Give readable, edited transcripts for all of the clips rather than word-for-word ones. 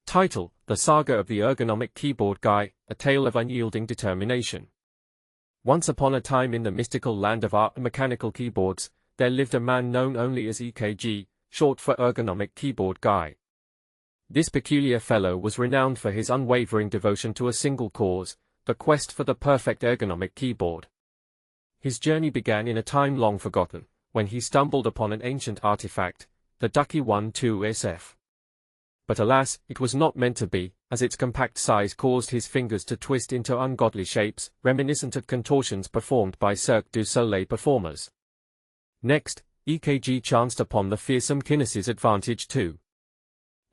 Title: The Saga of the Ergonomic Keyboard Guy, a tale of unyielding determination. Once upon a time in the mystical land of art and mechanical keyboards, there lived a man known only as EKG, short for Ergonomic Keyboard Guy. This peculiar fellow was renowned for his unwavering devotion to a single cause, the quest for the perfect ergonomic keyboard. His journey began in a time long forgotten, when he stumbled upon an ancient artifact, the Ducky One 2SF. But alas, it was not meant to be, as its compact size caused his fingers to twist into ungodly shapes, reminiscent of contortions performed by Cirque du Soleil performers. Next, EKG chanced upon the fearsome Kinesis Advantage2.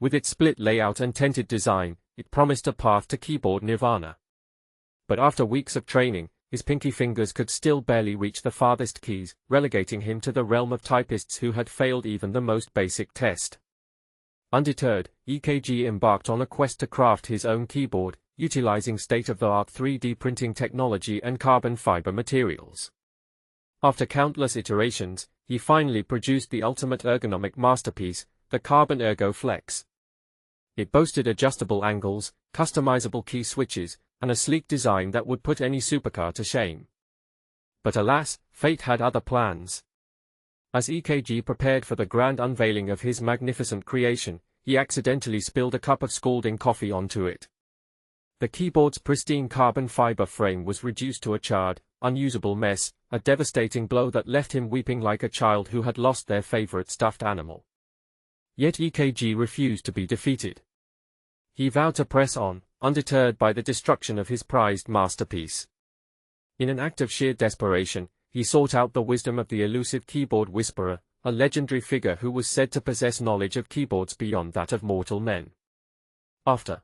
With its split layout and tented design, it promised a path to keyboard nirvana. But after weeks of training, his pinky fingers could still barely reach the farthest keys, relegating him to the realm of typists who had failed even the most basic test. Undeterred, EKG embarked on a quest to craft his own keyboard, utilizing state-of-the-art 3D printing technology and carbon fiber materials. After countless iterations, he finally produced the ultimate ergonomic masterpiece, the Carbon Ergo Flex. It boasted adjustable angles, customizable key switches, and a sleek design that would put any supercar to shame. But alas, fate had other plans. As EKG prepared for the grand unveiling of his magnificent creation, he accidentally spilled a cup of scalding coffee onto it. The keyboard's pristine carbon fiber frame was reduced to a charred, unusable mess, a devastating blow that left him weeping like a child who had lost their favorite stuffed animal. Yet EKG refused to be defeated. He vowed to press on, undeterred by the destruction of his prized masterpiece. In an act of sheer desperation, he sought out the wisdom of the elusive keyboard whisperer, a legendary figure who was said to possess knowledge of keyboards beyond that of mortal men. After